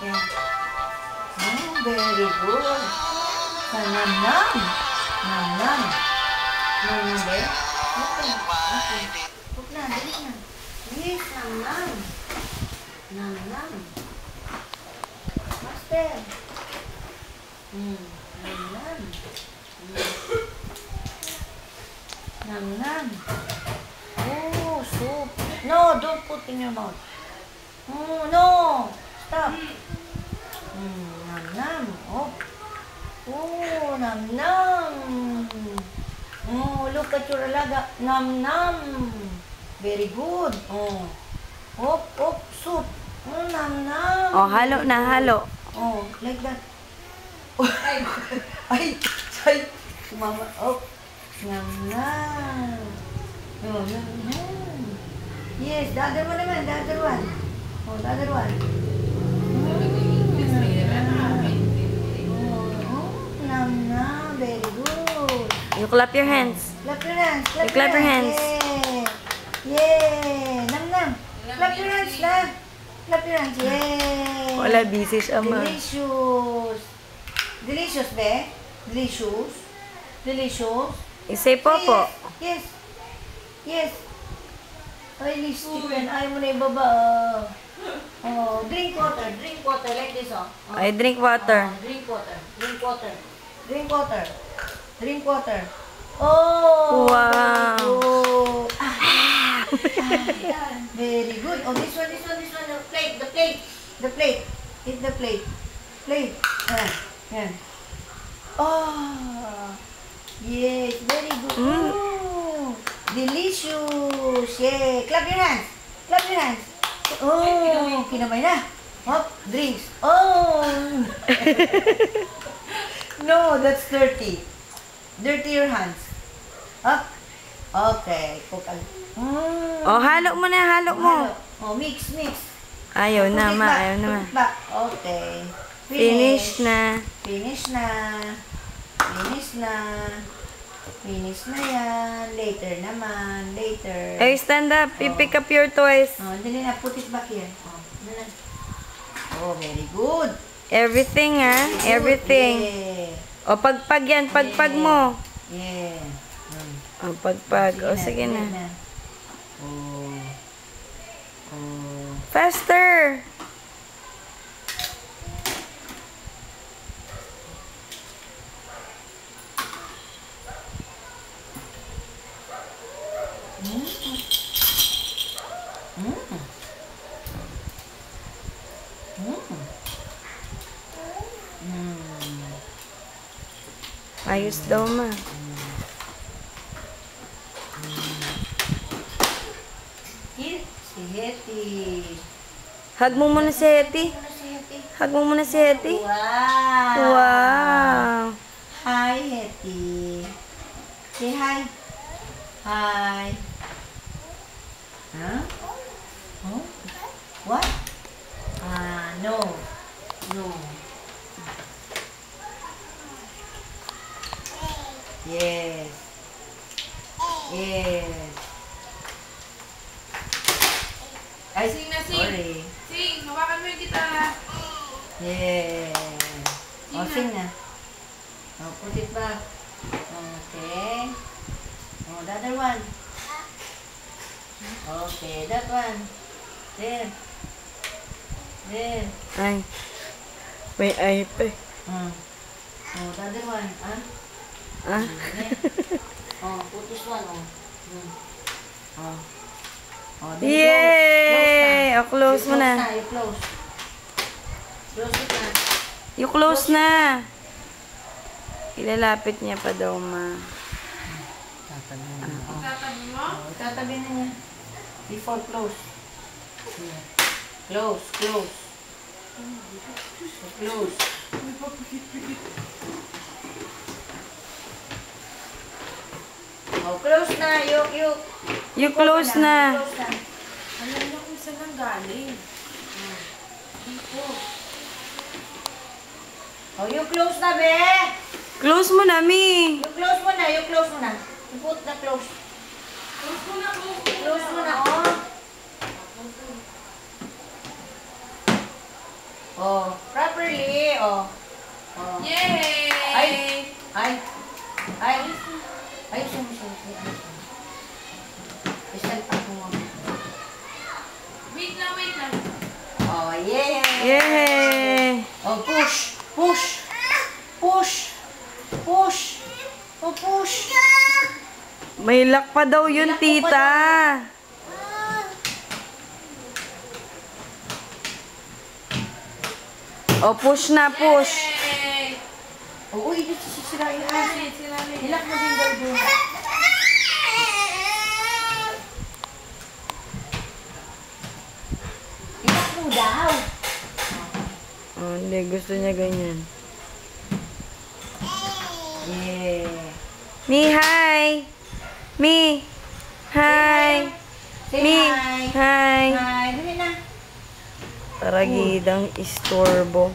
Yeah. Very good. Nam-nam. Nam-nam. Nam-nam, be. Okay. Huwag na, dali na. Yes, nam-nam. Nam-nam. Master. Nam-nam. Nam-nam. Oh, soup. No, don't put in your mouth. Oh, no. Stop. Nam-nam. Oh. Oh, nam-nam. Oh, look at your alaga. Nam-nam. Very good. Oh. Hop, hop, soup. Oh, nam-nam. Oh, halo na, halo. Oh, like that. Oh, ay, ay. Mama, oh. Nam-nam. Oh, nam-nam. Yes, the other one naman, the other one. Oh, the other one. Nam-nam, very good. You clap your hands. Clap your hands, clap, You clap your hands. Yeah. Yeah. Nam-nam. Clap your hands na. Clap your hands. Yeah. Wala, busy siya, ma. Delicious. Delicious, be? Delicious. Delicious. Isay popo. Yes. Yes. Ay, Steven, ayaw mo na ibaba. Oh, drink water like this, oh. I drink water. Drink water. Drink water. Drink water. Drink water. Oh! Wow. Oh. Very good. Oh, this one. The plate. Eat the plate. Plate. Yan. Oh. Yes, very good. Oh. Delicious. Yeah. Clap your hands. Clap your hands. Oh, kinamay na. Hop, drinks. Oh. No, that's dirty. Dirty your hands. Up. Okay. Oh, halo mo na, halo mo. Oh, mix. Ayaw na, Put it ma. back, Ayaw na, put ma. it back. Okay. Finish na. Finish na. Finish na. Finish na yan. Later naman. Later. Hey, stand up. You pick up your toys. Oh, dali na. Put it back here. Oh, dali. Oh, very good. Everything, ah. Very good. Everything. Yeah. O, pagpag yan. Pagpag mo. Yeah. O, pagpag. O, sige na. Oh. Oh. Faster. Ayos daw, ma. Si Hetty. Hug mo muna si Hetty. Hug mo muna si Hetty. Wow. Wow. Hi, Hetty. Say hi. Hi. Huh? Oh? What? No. No. Yes. Yes. Ay, Sing na, sing. sorry. Sing, hawakan mo yung gitara. Yeah. Oh, sing na. Oh, put it back. Okay. Oh, the other one. Okay, that one. There. There. Ay. May ay pa. Oh, the other one. Ah? Oh, put this one. Oh. Oh, then Yay! O, close mo na. You close. Close it na. You close na. Ilalapit niya pa daw, ma. Tatabi na. Tatabi mo? Oh, tatabi na niya. Before close. Yeah. Close. Close. Oh, close na. You close na. Close na. Alam niyo kung saan ang galing. Dito. Oh, you close na, be. Close mo na, mi. You close mo na. You put the close. Close mo na, Close mo na, oh. Oh, properly. Oh. Oh. Yay! Ay. Ay. Ay. Ay, sorry. Isalpak mo. Wait lang. Oh, yeah. Yay! Oh, push. Push. Push. Push. Oh, push. May lock pa daw yun, May lock pa tita. O, push na, push. Yay! Oh, uy, dito sisirain na. Sila Ilak mo din daw doon. Ilak mo daw. Oh, hindi, gusto niya ganyan. Yeah. Mi, hi! Mi! Hi! Say Mi! hi. Hi! Hi. Dali na. Taragidang istorbo.